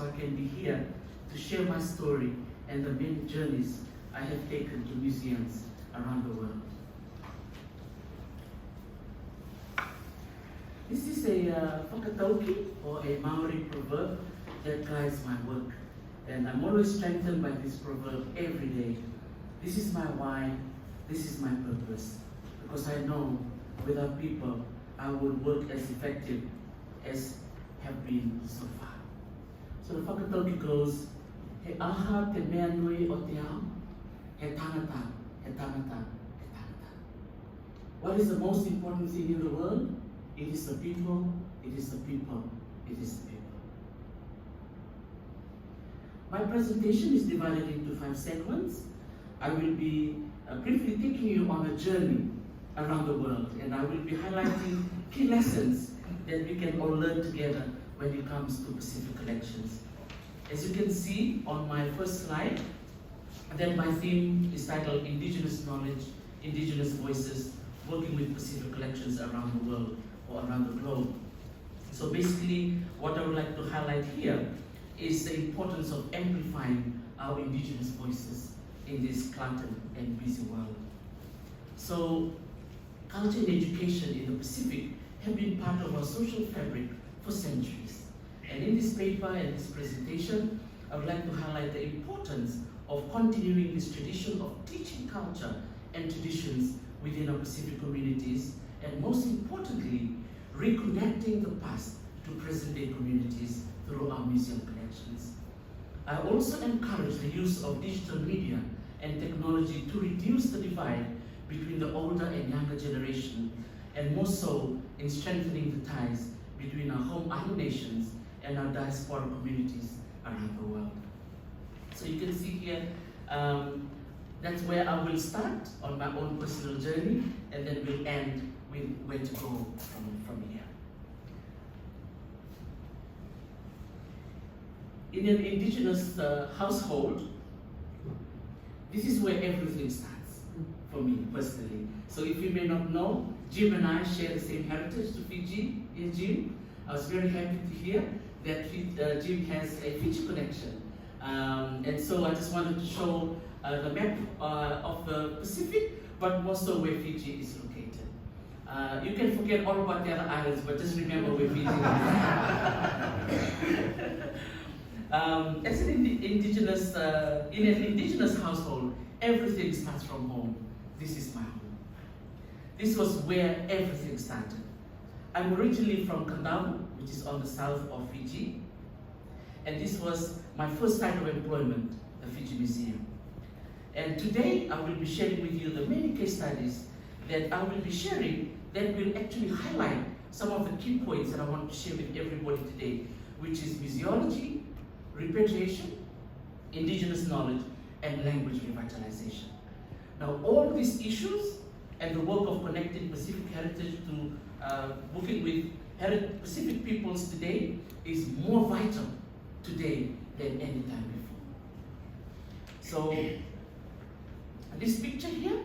so I can be here to share my story and the many journeys I have taken to museums around the world. This is a whakatauki, or a Maori proverb that guides my work. And I'm always strengthened by this proverb every day. This is my why, this is my purpose. Because I know without people, I would work as effective as have been so far. So the whakatauki goes, he aha te mea nui o te ao, he tangata, he tangata, he tangata. What is the most important thing in the world? It is the people, it is the people, it is the people. My presentation is divided into 5 segments. I will be briefly taking you on a journey around the world, and I will be highlighting key lessons that we can all learn together when it comes to Pacific collections. As you can see on my first slide, then my theme is titled Indigenous Knowledge, Indigenous Voices, Working with Pacific Collections Around the World or around the globe. So basically, what I would like to highlight here is the importance of amplifying our indigenous voices in this cluttered and busy world. So, culture and education in the Pacific have been part of our social fabric for centuries. And in this paper and this presentation, I would like to highlight the importance of continuing this tradition of teaching culture and traditions within our Pacific communities, and most importantly, reconnecting the past to present-day communities through our museum collections. I also encourage the use of digital media and technology to reduce the divide between the older and younger generation, and more so in strengthening the ties between our home island nations and our diaspora communities around the world. So you can see here, that's where I will start on my own personal journey, and then we'll end with where to go from here. In an indigenous household, this is where everything starts for me personally. So if you may not know, Jim and I share the same heritage to Fiji. In Jim, I was very happy to hear that Jim has a Fiji connection. And so I just wanted to show the map of the Pacific, but more so where Fiji is located. You can forget all about the other islands, but just remember where Fiji is. As an indigenous, in an indigenous household, everything starts from home. This is my home. This was where everything started. I'm originally from Kandau, which is on the south of Fiji, and this was my first site of employment, the Fiji Museum. And today, I will be sharing with you the many case studies that I will be sharing that will actually highlight some of the key points that I want to share with everybody today, which is museology, repatriation, indigenous knowledge, and language revitalization. Now, all these issues and the work of connecting Pacific heritage to working with Pacific peoples today is more vital today than any time before. So, this picture here,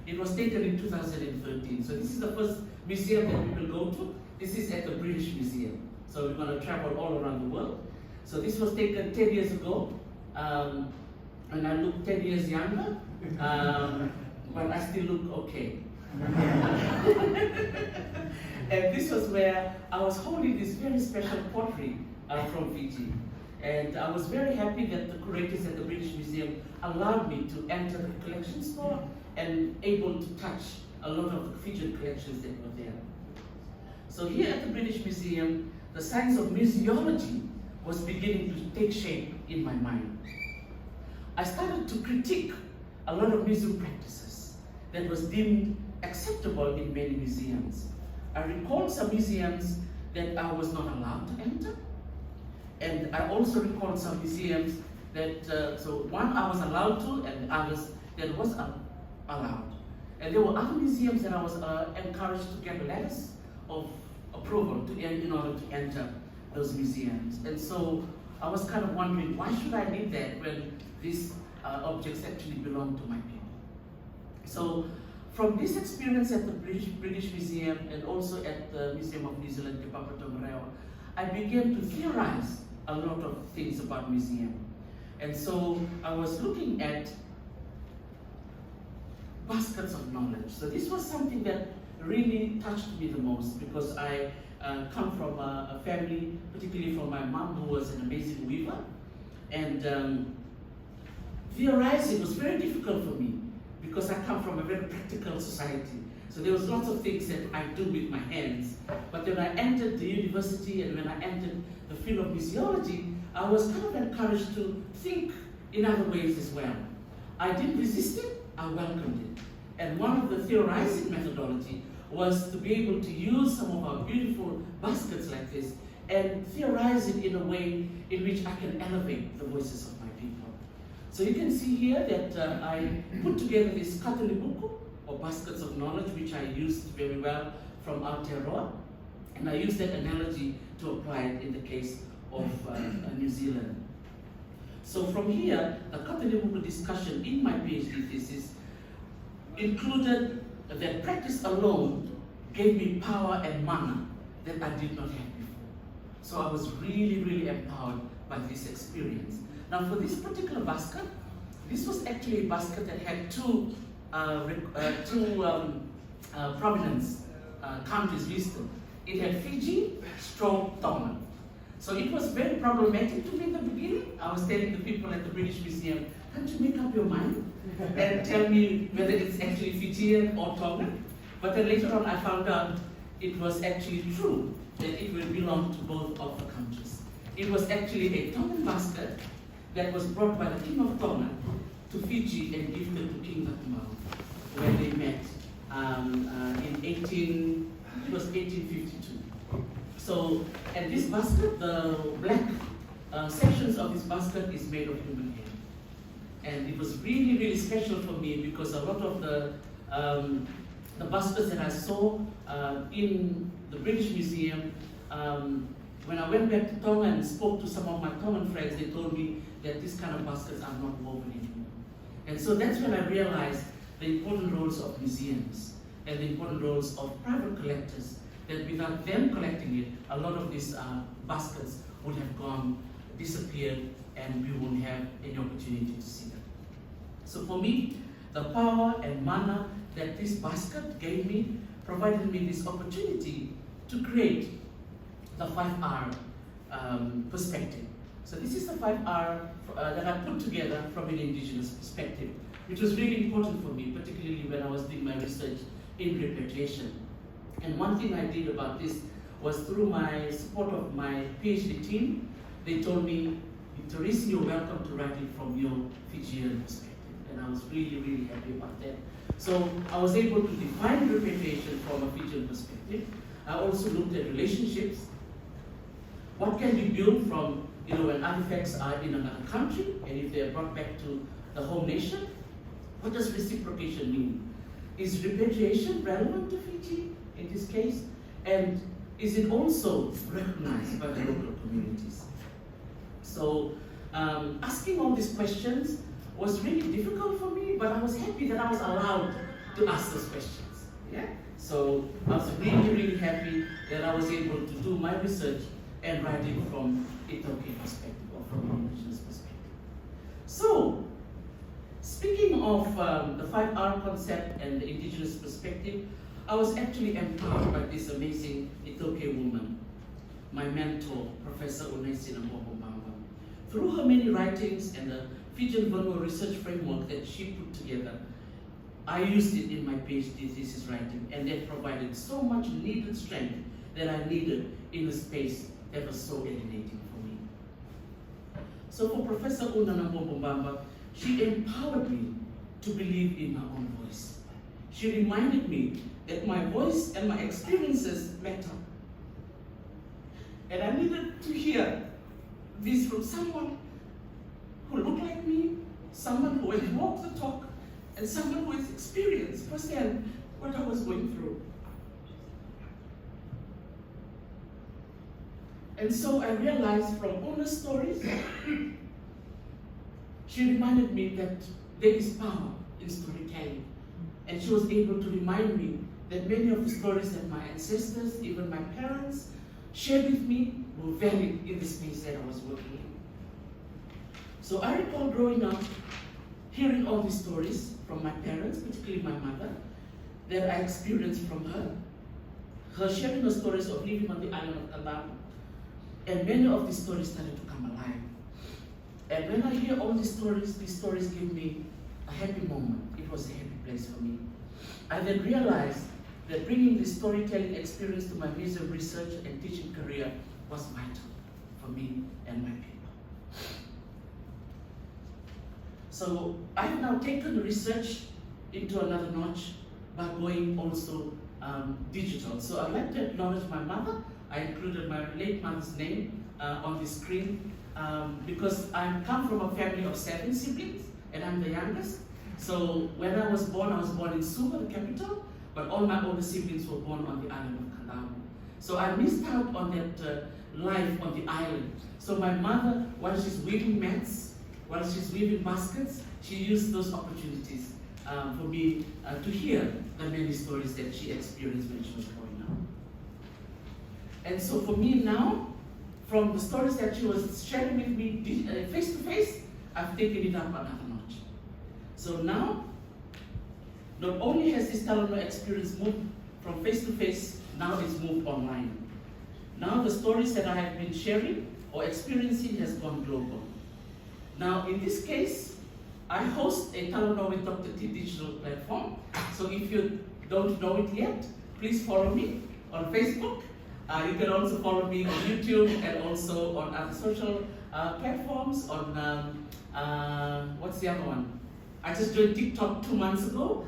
it was taken in 2013. So this is the first museum that we will go to. This is at the British Museum. So we're going to travel all around the world. So this was taken 10 years ago, and I look 10 years younger, but I still look okay. And this was where I was holding this very special pottery from Fiji. And I was very happy that the curators at the British Museum allowed me to enter the collection store and able to touch a lot of the Fijian collections that were there. So here at the British Museum, the science of museology was beginning to take shape in my mind. I started to critique a lot of museum practices that was deemed acceptable in many museums. I recall some museums that I was not allowed to enter, and I also recall some museums that, so one I was allowed to, and others that was allowed. And there were other museums that I was encouraged to get letters of approval in order to enter those museums. And so I was kind of wondering, why should I need that when these objects actually belong to my people? So from this experience at the British Museum and also at the Museum of New Zealand, Te Papatongarewa, I began to theorize a lot of things about museum. And so I was looking at baskets of knowledge. So this was something that really touched me the most, because I come from a family, particularly from my mom, who was an amazing weaver. And theorizing was very difficult for me, because I come from a very practical society. So there was lots of things that I do with my hands. But when I entered the university and when I entered the field of museology, I was kind of encouraged to think in other ways as well. I didn't resist it, I welcomed it. And one of the theorizing methodology was to be able to use some of our beautiful baskets like this and theorize it in a way in which I can elevate the voices of my people. So you can see here that I put together this katolibuku, or baskets of knowledge, which I used very well from Aotearoa, and I used that analogy to apply it in the case of New Zealand. So from here, the katolibuku discussion in my PhD thesis included that practice alone gave me power and mana that I did not have before. So I was really, really empowered by this experience. Now for this particular basket, this was actually a basket that had two provenance countries listed. It had Fiji, Tonga. So it was very problematic to me in the beginning. I was telling the people at the British Museum, can't you make up your mind and tell me whether it's actually Fijian or Tongan? But then later on I found out it was actually true that it will belong to both of the countries. It was actually a Tongan basket that was brought by the King of Tonga to Fiji and gifted to King Nakumau when they met in 1852. So, and this basket, the black sections of this basket is made of human hair. And it was really, really special for me, because a lot of the baskets that I saw in the British Museum, when I went back to Tonga and spoke to some of my Tongan friends, they told me that these kind of baskets are not woven anymore. And so that's when I realized the important roles of museums and the important roles of private collectors, that without them collecting it, a lot of these baskets would have gone, disappeared, and we won't have any opportunity to see them. So for me, the power and mana that this basket gave me provided me this opportunity to create the 5R perspective. So this is the 5R that I put together from an indigenous perspective, which was really important for me, particularly when I was doing my research in repatriation. And one thing I did about this was through my support of my PhD team, they told me, Tarisi, you're welcome to write it from your Fijian perspective. And I was really, really happy about that. So I was able to define repatriation from a Fijian perspective. I also looked at relationships. What can be built from, when artifacts are in another country, and if they are brought back to the home nation, what does reciprocation mean? Is repatriation relevant to Fiji in this case? And is it also recognized by the local communities? So asking all these questions was really difficult for me, but I was happy that I was allowed to ask those questions. Yeah? So I was really, really happy that I was able to do my research and write it from a Tongan perspective, or from an indigenous perspective. So, speaking of the 5R concept and the indigenous perspective, I was actually empowered by this amazing Itoke woman, my mentor, Professor Unaisi Nambombamba. Through her many writings and the Fijian Vulnerable Research Framework that she put together, I used it in my PhD thesis writing, and that provided so much needed strength that I needed in a space that was so alienating for me. So for Professor Una Nambombamba, she empowered me to believe in my own voice. She reminded me that my voice and my experiences matter. And I needed to hear this from someone who looked like me, someone who had walked the talk, and someone who has experienced firsthand what I was going through. And so I realized from Una's stories, she reminded me that there is power in storytelling. And she was able to remind me that many of the stories that my ancestors, even my parents, shared with me were valid in the space that I was working in. So I recall growing up, hearing all these stories from my parents, particularly my mother, that I experienced from her. Her sharing the stories of living on the island of Kastom, and many of these stories started to come alive. And when I hear all these stories give me a happy moment. It was a happy place for me. I then realized that bringing this storytelling experience to my museum research and teaching career was vital for me and my people. So I've now taken the research into another notch by going also digital. So I'd like to acknowledge my mother. I included my late mother's name on the screen because I come from a family of 7 siblings and I'm the youngest. So when I was born in Suva, the capital, but all my older siblings were born on the island of Kastom. So I missed out on that life on the island. So my mother, while she's weaving mats, while she's weaving baskets, she used those opportunities for me to hear the many stories that she experienced when she was growing up. And so for me now, from the stories that she was sharing with me face to face, I've taken it up another notch. So now, not only has this Talano experience moved from face to face, now it's moved online. Now the stories that I have been sharing or experiencing has gone global. Now in this case, I host a Talano with Dr. T digital platform. So if you don't know it yet, please follow me on Facebook. You can also follow me on YouTube and also on other social platforms on, what's the other one? I just joined TikTok 2 months ago,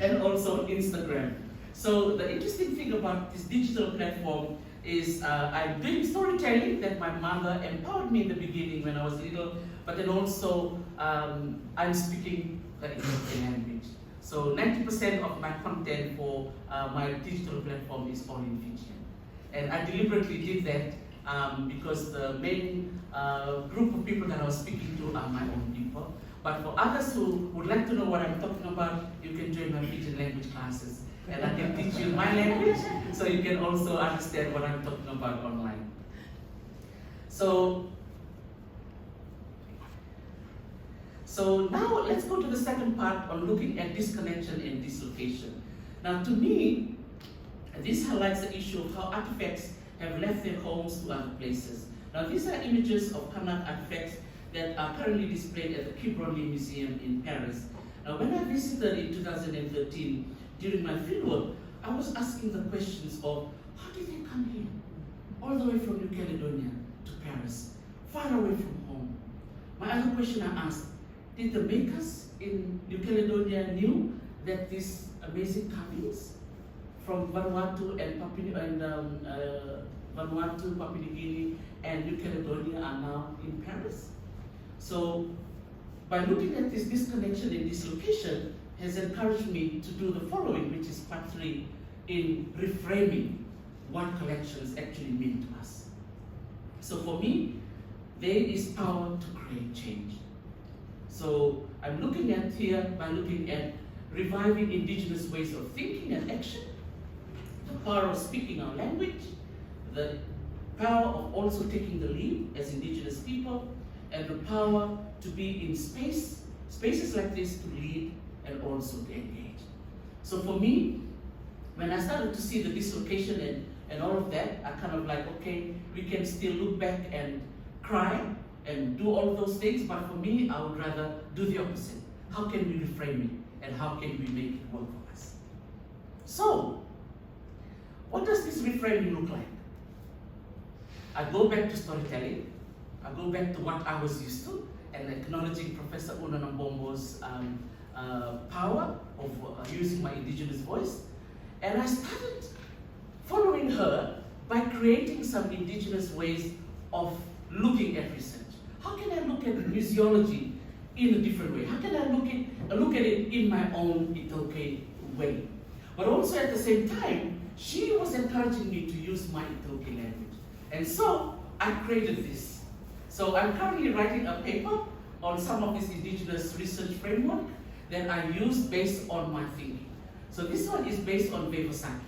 and also on Instagram. So the interesting thing about this digital platform is I'm doing storytelling that my mother empowered me in the beginning when I was little, but then also I'm speaking the Ethiopian language. So 90% of my content for my digital platform is all in Fijian. And I deliberately did that because the main group of people that I was speaking to are my own people. But for others who would like to know what I'm talking about, you can join my Fijian language classes. And I can teach you my language, so you can also understand what I'm talking about online. So now let's go to the second part on looking at disconnection and dislocation. Now to me, this highlights the issue of how artifacts have left their homes to other places. Now these are images of Kanak artifacts that are currently displayed at the Kibronli Museum in Paris. Now when I visited in 2013, during my fieldwork, I was asking the questions of how did they come here? All the way from New Caledonia to Paris, far away from home. My other question I asked, did the makers in New Caledonia knew that these amazing carvings from Vanuatu and Papua New Guinea and New Caledonia are now in Paris? So by looking at this disconnection and dislocation has encouraged me to do the following, which is part 3 in reframing what collections actually mean to us. So for me, there is power to create change. So I'm looking at here by looking at reviving indigenous ways of thinking and action, the power of speaking our language, the power of also taking the lead as indigenous people, and the power to be in spaces like this to lead and also to engage. So for me, when I started to see the dislocation and all of that, I kind of like, okay, we can still look back and cry and do all of those things, but for me, I would rather do the opposite. How can we reframe it and how can we make it work for us? So, what does this reframing look like? I go back to storytelling. I go back to what I was used to and acknowledging Professor Una Nambombo's power of using my indigenous voice. And I started following her by creating some indigenous ways of looking at research. How can I look at museology in a different way? How can I look at it in my own Itoke way? But also at the same time, she was encouraging me to use my Itoke language. And so I created this. So I'm currently writing a paper on some of this indigenous research framework that I use based on my thinking. So this one is based on Vevasaki.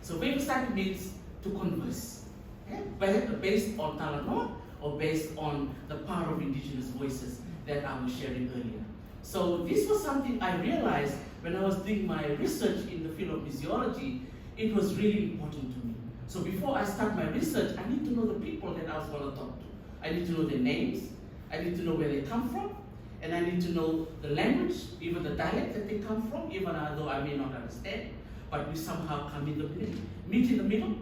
So Vevasaki means to converse. okay? Based on Talanoa or based on the power of indigenous voices that I was sharing earlier. So this was something I realized when I was doing my research in the field of museology. It was really important to me. So before I start my research, I need to know the people that I was going to talk to. I need to know their names, I need to know where they come from, and I need to know the language, even the dialect that they come from, even though I may not understand, but we somehow come in the middle, meet in the middle,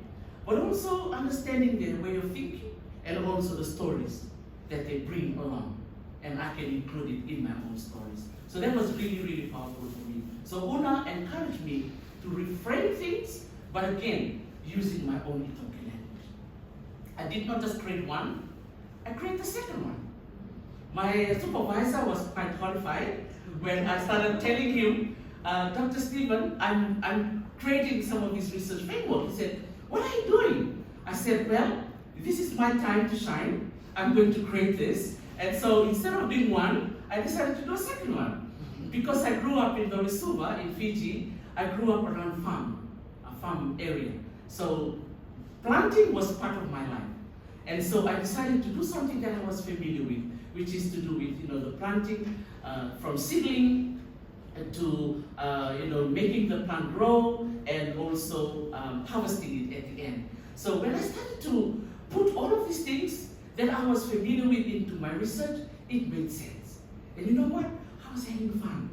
but also understanding their way of thinking, and also the stories that they bring along. And I can include it in my own stories. So that was really, really powerful for me. So Una encouraged me to reframe things, but again, using my own Itoke language. I did not just create one, I created the second one. My supervisor was quite horrified when I started telling him, Dr. Stephen, I'm creating some of this research framework. He said, what are you doing? I said, well, this is my time to shine. I'm going to create this. And so instead of doing one, I decided to do a second one. Because I grew up in the Risuva in Fiji, I grew up around a farm area. So planting was part of my life. And so I decided to do something that I was familiar with, which is to do with the planting from seedling to making the plant grow and also harvesting it at the end. So when I started to put all of these things that I was familiar with into my research, it made sense. And you know what? I was having fun.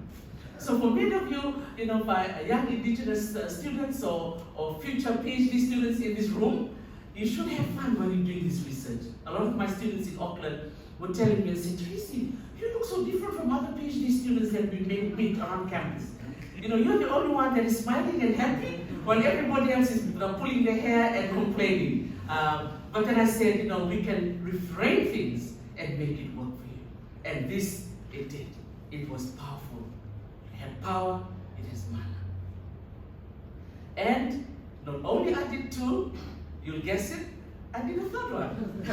So for many of you, by young indigenous students or future PhD students in this room, you should have fun when you're doing this research. A lot of my students in Auckland were telling me, they said, Tarisi, you look so different from other PhD students that we may meet around campus. You're the only one that is smiling and happy, while everybody else is pulling their hair and complaining. But then I said, we can reframe things and make it work for you. And this, it did. It was powerful. It had power, it has mana. And not only I did two, you'll guess it, I did a third one.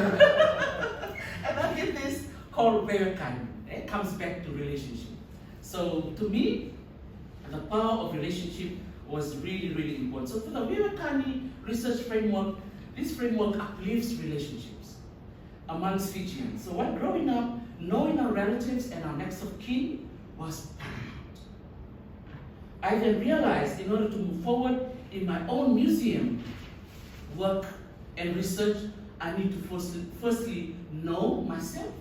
And I did this called reconnecting. It comes back to relationship. So to me, the power of relationship was really, really important. So for the reconnecting research framework, this framework uplifts relationships amongst Fijians. So while growing up, knowing our relatives and our next of kin was paramount. I then realized in order to move forward in my own museum work and research, I need to firstly know myself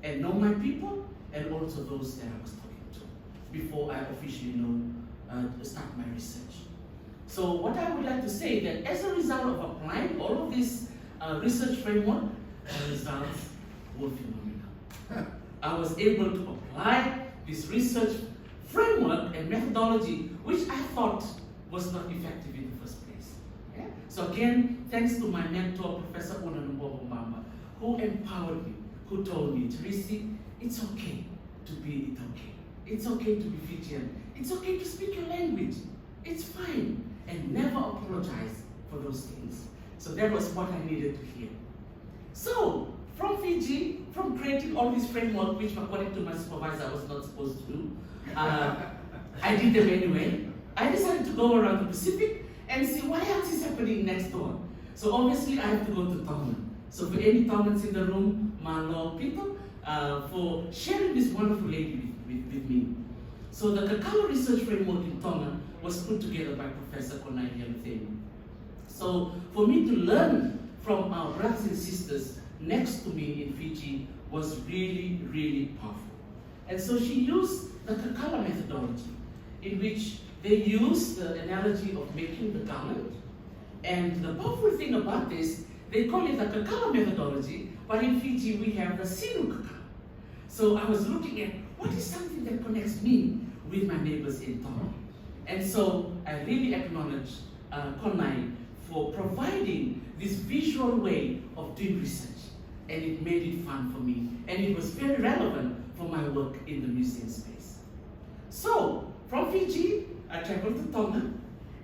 and know my people and also those that I was talking to before I officially start my research. So what I would like to say that as a result of applying all of this research framework, the results were phenomenal. I was able to apply this research framework and methodology, which I thought was not effective in the first place. Okay? So again, thanks to my mentor, Professor Una Mbobo Mamba, who empowered me, who told me, Tarisi, it's okay to be Itoke. It's okay to be Fijian. It's okay to speak your language. It's fine. And never apologize for those things. So that was what I needed to hear. So, from Fiji, from creating all this framework, which according to my supervisor I was not supposed to do, I did them anyway. I decided to go around the Pacific and see what else is happening next door. So obviously I have to go to Tonga. So for any Tongans in the room, Malo people, for sharing this wonderful lady with me. So the Kakao Research Framework in Tonga was put together by Professor Konai Hialutheni. So for me to learn from our brothers and sisters next to me in Fiji was really, really powerful. And so she used the Kakala methodology, in which they used the analogy of making the garland. And the powerful thing about this, they call it the Kakala methodology, but in Fiji we have the Sinu Kakala. So I was looking at what is something that connects me with my neighbors in Tonga. And so I really acknowledge Konai for providing this visual way of doing research. And it made it fun for me. And it was very relevant for my work in the museum space. So, from Fiji, I traveled to Tonga.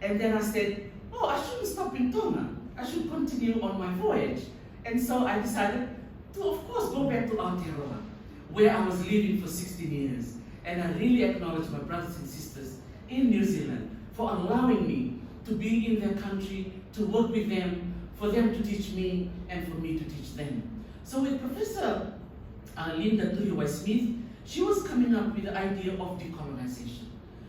And then I said, oh, I shouldn't stop in Tonga. I should continue on my voyage. And so I decided to, of course, go back to Aotearoa, where I was living for 16 years. And I really acknowledge my brothers and sisters in New Zealand for allowing me to be in their country, to work with them for them to teach me and for me to teach them. So with Professor Linda Tuhiwai-Smith, she was coming up with the idea of decolonization.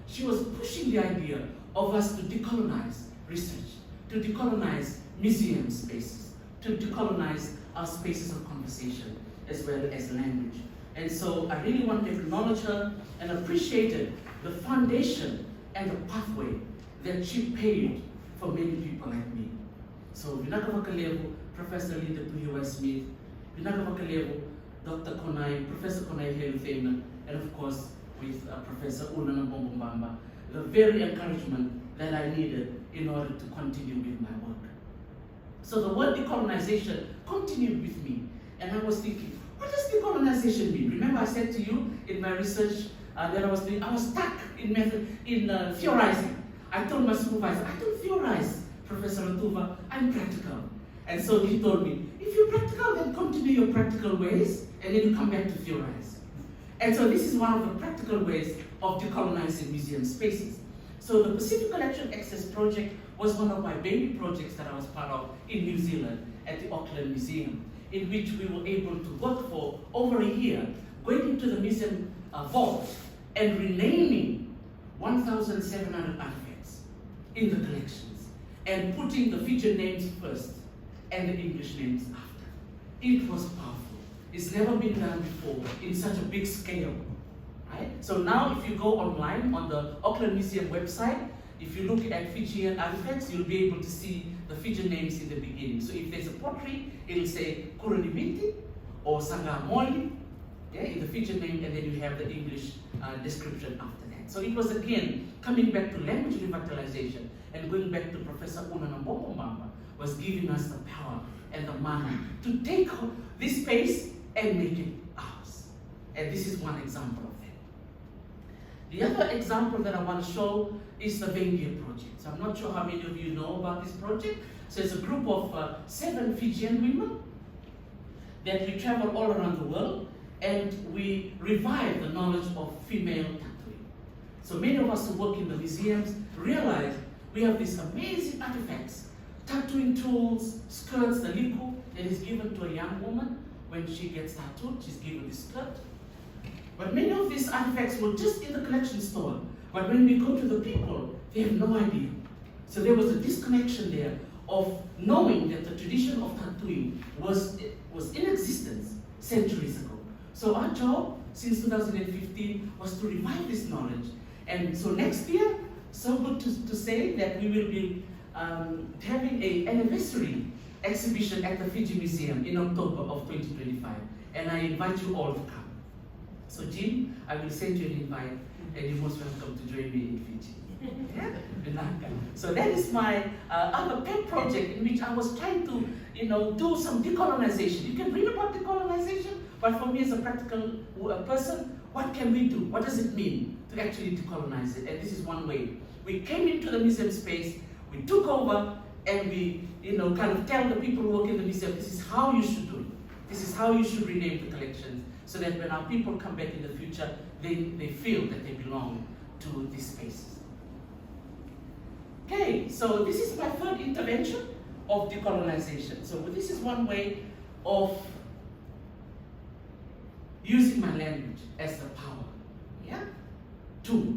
She was pushing the idea of us to decolonize research, to decolonize museum spaces, to decolonize our spaces of conversation as well as language. And so I really want to acknowledge her and appreciate the foundation and the pathway that she paved for many people like me. So Vinakavakalevu, Professor Linda Tuhiwai-Smith, Vinakavakalevu, Dr. Konai, Professor Konai Helufena, and of course with Professor Una Nambombamba, the very encouragement that I needed in order to continue with my work. So the word decolonization continued with me, and I was thinking, what does decolonization mean? Remember I said to you in my research that I was doing, I was stuck in theorizing. I told my supervisor, I don't theorize, Professor Latuva, I'm practical. And so he told me, if you're practical, then continue your practical ways, and then you come back to theorize. And so this is one of the practical ways of decolonizing museum spaces. So the Pacific Collection Access Project was one of my baby projects that I was part of in New Zealand at the Auckland Museum, in which we were able to work for over a year, going into the museum vault and renaming 1,700 artifacts in the collections, and putting the Fijian names first and the English names after. It was powerful. It's never been done before in such a big scale, right? So now if you go online on the Auckland Museum website, if you look at Fijian artifacts, you'll be able to see the Fijian names in the beginning. So if there's a pottery, it'll say Kuranimiti or Sangamoli, yeah, in the Fijian name, and then you have the English description after that. So it was again coming back to language revitalization and going back to Professor Una Nambombamba was giving us the power and the money to take this space and make it ours. And this is one example of that. The other example that I want to show is the Vengia project. So I'm not sure how many of you know about this project. So it's a group of 7 Fijian women that we travel all around the world, and we revive the knowledge of female tattooing. So many of us who work in the museums realize we have these amazing artifacts, tattooing tools, skirts, the liku that is given to a young woman when she gets tattooed, she's given this skirt. But many of these artifacts were just in the collection store. But when we go to the people, they have no idea. So there was a disconnection there of knowing that the tradition of tattooing was in existence centuries ago. So our job since 2015 was to revive this knowledge. And so next year, so good to say that we will be having an anniversary exhibition at the Fiji Museum in October of 2025. And I invite you all to come. So Jim, I will send you an invite, and you're most welcome to join me in Fiji. Yeah? So that is my other pet project in which I was trying to, do some decolonization. You can read about decolonization, but for me as a practical person, what can we do? What does it mean to actually decolonize it? And this is one way. We came into the museum space, we took over, and we, kind of tell the people who work in the museum, this is how you should do it. This is how you should rename the collections, so that when our people come back in the future, they feel that they belong to these spaces. Okay, so this is my third intervention of decolonization. So this is one way of using my language as a power, tool.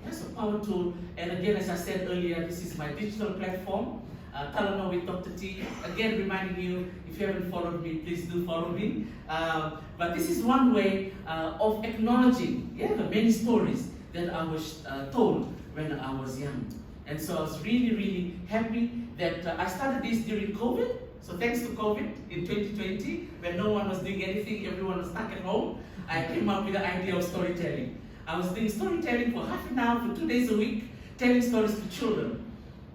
Yes, a power tool. And again, as I said earlier, this is my digital platform, Talano with Dr. T. Again, reminding you, if you haven't followed me, please do follow me. But this is one way of acknowledging the many stories that I was told when I was young. And so I was really, really happy that I started this during COVID. So thanks to COVID in 2020, when no one was doing anything, everyone was stuck at home, I came up with the idea of storytelling. I was doing storytelling for half an hour, for 2 days a week, telling stories to children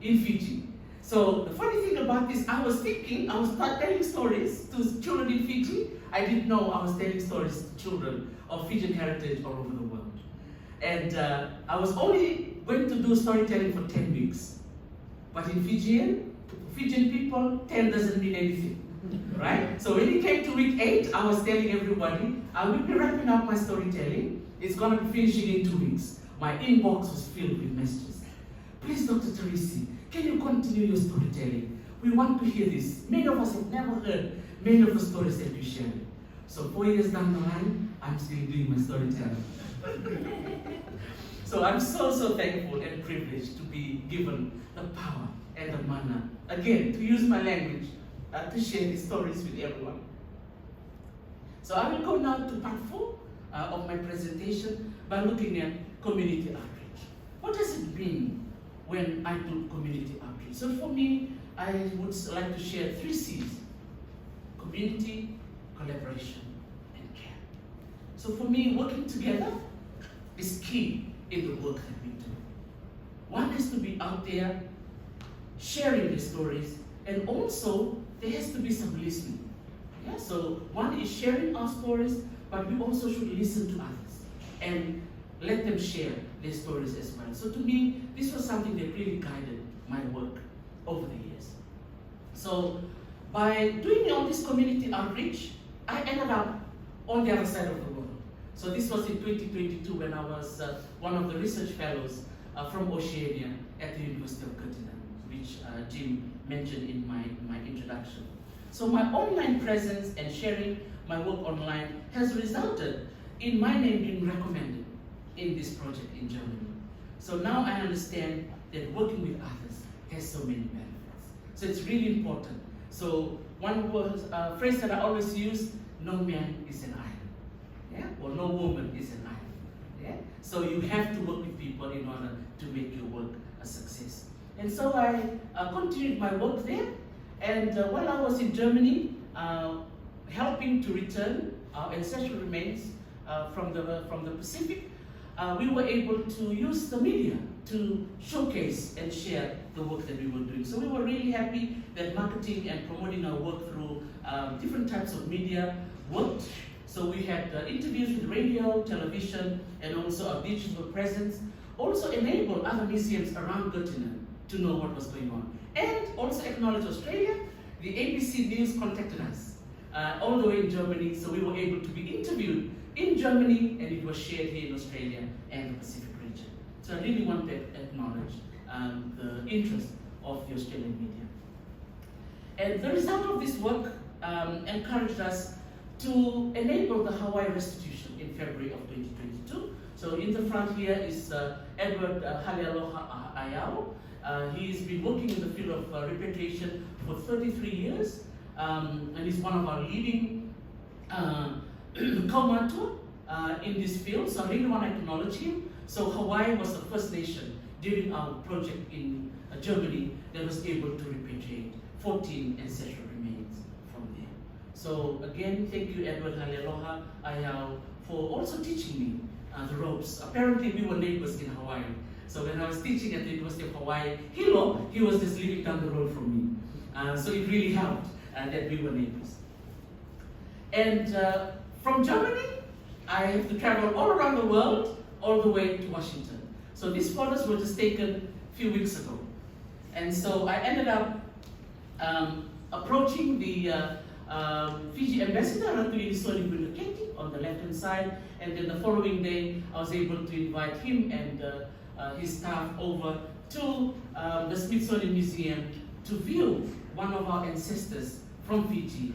in Fiji. So the funny thing about this, I was thinking I was telling stories to children in Fiji. I didn't know I was telling stories to children of Fijian heritage all over the world. And I was only going to do storytelling for 10 weeks. But in Fijian people, 10 doesn't mean anything, right? So when it came to week 8, I was telling everybody, I will be wrapping up my storytelling. It's going to be finishing in 2 weeks. My inbox was filled with messages. Please, Dr. Tarisi, can you continue your storytelling? We want to hear this. Many of us have never heard many of the stories that you shared. So 4 years down the line, I'm still doing my storytelling. So I'm so thankful and privileged to be given the power and the manner, again, to use my language, to share these stories with everyone. So I will go now to part 4 of my presentation by looking at community outreach. What does it mean when I do community outreach? So for me, I would like to share 3 C's: community, collaboration, and care. So for me, working together is key in the work that we do. One has to be out there sharing the stories, and also there has to be some listening. Yeah? So one is sharing our stories, but we also should listen to others and let them share their stories as well. So to me, this was something that really guided my work over the years. So by doing all this community outreach, I ended up on the other side of the world. So this was in 2022 when I was one of the research fellows from Oceania at the University of Göttingen, which Jim mentioned in my introduction. So my online presence and sharing my work online has resulted in my name being recommended in this project in Germany. So now I understand that working with others has so many benefits. So it's really important. So one phrase that I always use: no man is an island. Yeah? Or no woman is an island. Yeah? So you have to work with people in order to make your work a success. And so I continued my work there. And while I was in Germany, helping to return our ancestral remains from the Pacific, we were able to use the media to showcase and share the work that we were doing. So we were really happy that marketing and promoting our work through different types of media worked. So we had interviews with radio, television, and also our digital presence also enabled other museums around Göttingen to know what was going on. And also acknowledge Australia. The ABC News contacted us all the way in Germany, so we were able to be interviewed in Germany, and it was shared here in Australia and the Pacific region. So I really want to acknowledge the interest of the Australian media. And the result of this work encouraged us to enable the Hawaii restitution in February of 2022. So in the front here is Edward Halealoha Ayao. He's been working in the field of repatriation for 33 years, and he's one of our leading kaumatua in this field. So I really want to acknowledge him. So Hawaii was the first nation during our project in Germany that was able to repatriate 14 ancestral remains from there. So again, thank you, Edward Halealoha Ayao, for also teaching me the ropes. Apparently we were neighbors in Hawaii. So when I was teaching at the University of Hawaii, Hilo, he was just living down the road from me. So it really helped that we were neighbors. And from Germany, I have to travel all around the world, all the way to Washington. So these photos were just taken a few weeks ago. And so I ended up approaching the Fiji ambassador, Ratuilisoni Vunidilo, on the left-hand side. And then the following day, I was able to invite him and his staff over to the Smithsonian Museum to view one of our ancestors from Fiji.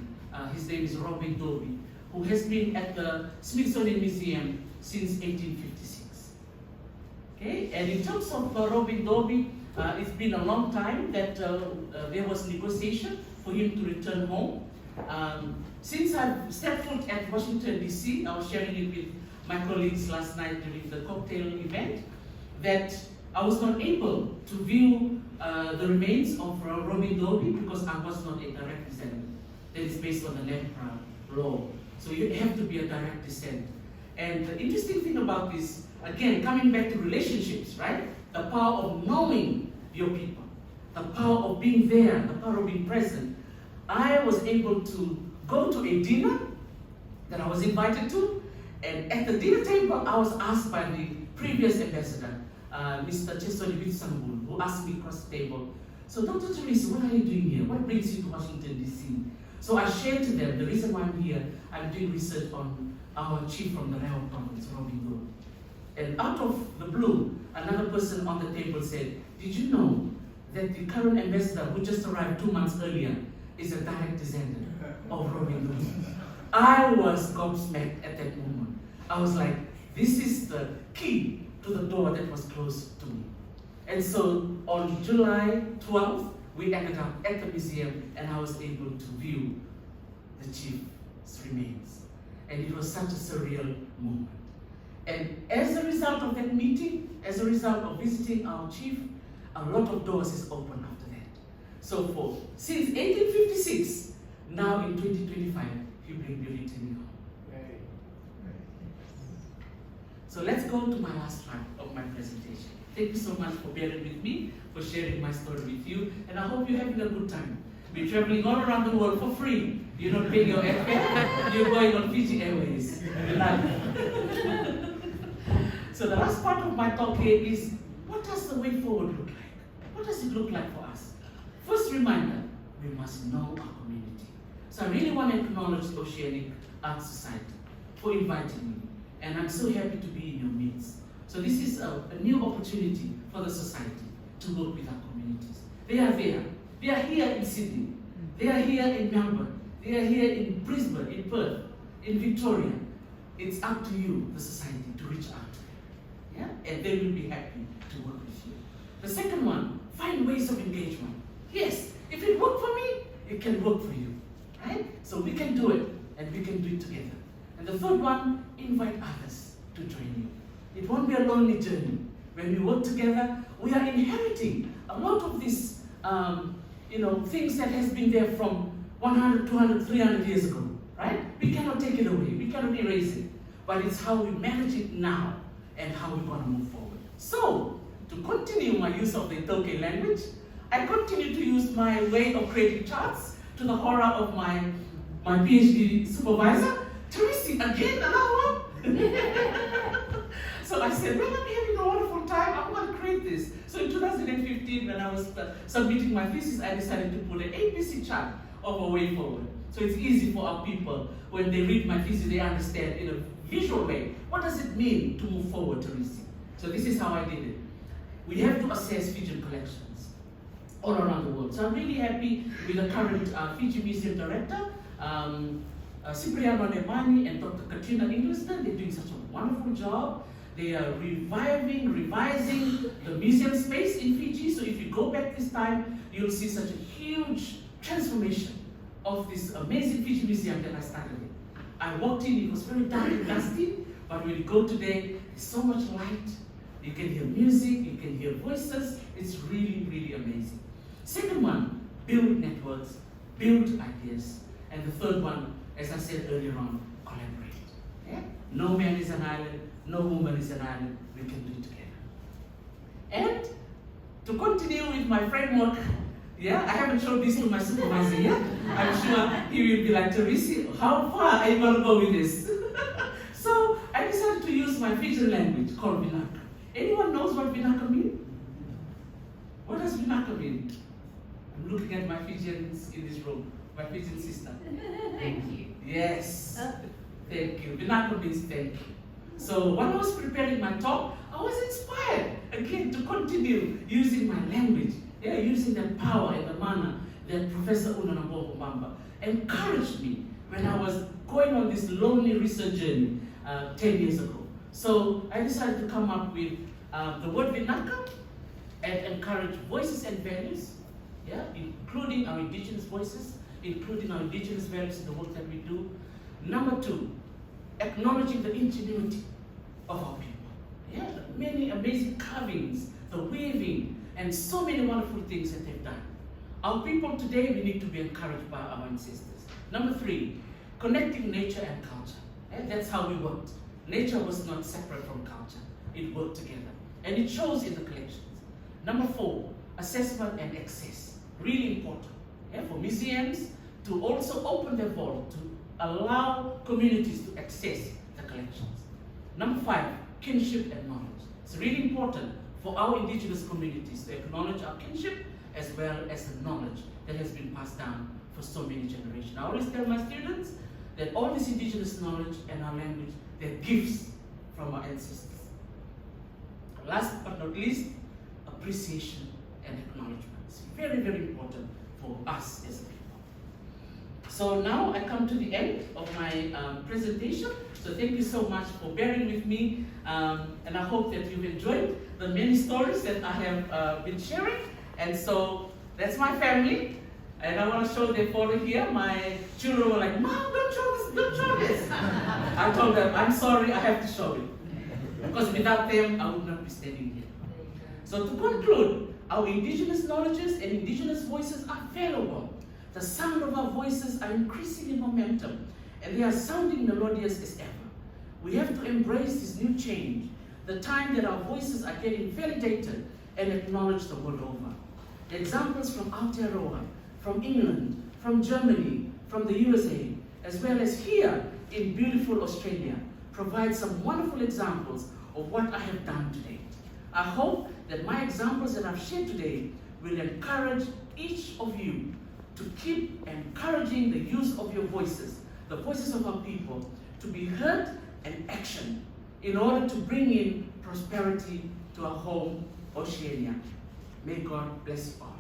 His name is Robin Dobie, who has been at the Smithsonian Museum since 1856. Okay, and in terms of Robin Dobie, it's been a long time that there was negotiation for him to return home. Since I've stepped foot at Washington, D.C., I was sharing it with my colleagues last night during the cocktail event, that I was not able to view the remains of Robin Dobie because I was not a direct descendant. That is based on the land grab law. So you have to be a direct descent. And the interesting thing about this, again, coming back to relationships, right? The power of knowing your people, the power of being there, the power of being present. I was able to go to a dinner that I was invited to, and at the dinner table, I was asked by the previous ambassador, Mr. Chesoni Witsambul, who asked me across the table, so Dr. Tarisi, what are you doing here? What brings you to Washington, D.C.? So I shared to them the reason why I'm here. I'm doing research on our chief from the Reho province, Robin Dobie. And out of the blue, another person on the table said, did you know that the current ambassador, who just arrived 2 months earlier, is a direct descendant of Vunidilo. I was gobsmacked at that moment. I was like, this is the key to the door that was closed to me. And so on July 12th, we ended up at the museum and I was able to view the chief's remains. And it was such a surreal moment. And as a result of that meeting, as a result of visiting our chief, a lot of doors is opened after that. So since 1856, now in 2025, he will be returning home. So let's go to my last part of my presentation. Thank you so much for bearing with me, for sharing my story with you, and I hope you're having a good time. We're traveling all around the world for free. You're not paying your airfare, you're going on Fiji Airways. So the last part of my talk here is, what does the way forward look like? What does it look like for us? First reminder, we must know our community. So I really want to acknowledge the Oceanic Art Society for inviting me. And I'm so happy to be in your midst. So this is a new opportunity for the society to work with our communities. They are there. They are here in Sydney. They are here in Melbourne. They are here in Brisbane, in Perth, in Victoria. It's up to you, the society, to reach out to them. Yeah? And they will be happy to work with you. The second one, find ways of engagement. Yes, if it worked for me, it can work for you. Right? So we can do it, and we can do it together. And the third one, invite others to join you. It won't be a lonely journey. When we work together, we are inheriting a lot of these things that has been there from 100, 200, 300 years ago, right? We cannot take it away. We cannot erase it. But it's how we manage it now and how we're going to move forward. So, to continue my use of the Toke language, I continue to use my way of creating charts to the horror of my PhD supervisor, Tarisi, again, another one. So I said, well, I'm having a wonderful time, I'm going to create this. So in 2015, when I was submitting my thesis, I decided to put an ABC chart of a way forward. So it's easy for our people, when they read my thesis, they understand in a visual way, what does it mean to move forward, Tarisi? So this is how I did it. We have to assess Fijian collections all around the world. So I'm really happy with the current Fiji Museum Director, Cipriano Nemani and Dr. Katrina Ingliston. They're doing such a wonderful job. They are revising the museum space in Fiji. So if you go back this time, you'll see such a huge transformation of this amazing Fiji museum that I started in. I walked in, it was very dark and dusty, but when you go today, there's so much light. You can hear music, you can hear voices. It's really, really amazing. Second one, build networks, build ideas. And the third one, as I said earlier on, collaborate. Yeah? No man is an island, no woman is an island. We can do it together. And to continue with my framework, yeah, I haven't shown this to my supervisor yet. I'm sure he will be like, Tarisi, how far are you going to go with this? So I decided to use my Fijian language called Vinaka. Anyone knows what Vinaka means? What does Vinaka mean? I'm looking at my Fijians in this room, my Fijian sister. Thank you. Yes, thank you. Vinaka means thank you. So when I was preparing my talk, I was inspired again to continue using my language, using that power and the manner that Professor Unanambo Mamba encouraged me when I was going on this lonely research journey 10 years ago. So I decided to come up with the word Vinaka and encourage voices and values, including our indigenous voices, including our indigenous values in the work that we do. Number two, acknowledging the ingenuity of our people. Many amazing carvings, the weaving, and so many wonderful things that they've done. Our people today, we need to be encouraged by our ancestors. Number three, connecting nature and culture. That's how we worked. Nature was not separate from culture. It worked together. And it shows in the collections. Number four, assessment and access. Really important for museums to also open their vault to allow communities to access the collections. Number five, kinship and knowledge. It's really important for our indigenous communities to acknowledge our kinship as well as the knowledge that has been passed down for so many generations. I always tell my students that all this indigenous knowledge and our language, they're gifts from our ancestors. Last but not least, appreciation and acknowledgement. It's very, very important for us as a people. So now I come to the end of my presentation. So thank you so much for bearing with me, and I hope that you've enjoyed the many stories that I have been sharing. And so that's my family, and I want to show their photo here. My children were like, "Mom, don't show this, don't show this." I told them, "I'm sorry, I have to show it, because without them, I would not be standing here." So to conclude, our indigenous knowledges and indigenous voices are valuable. The sound of our voices are increasing in momentum, and they are sounding melodious as ever. We have to embrace this new change, the time that our voices are getting validated and acknowledged the world over. The examples from Aotearoa, from England, from Germany, from the USA, as well as here in beautiful Australia, provide some wonderful examples of what I have done today. I hope that my examples that I've shared today will encourage each of you to keep encouraging the use of your voices, the voices of our people, to be heard and actioned in order to bring in prosperity to our home, Oceania. May God bless you all.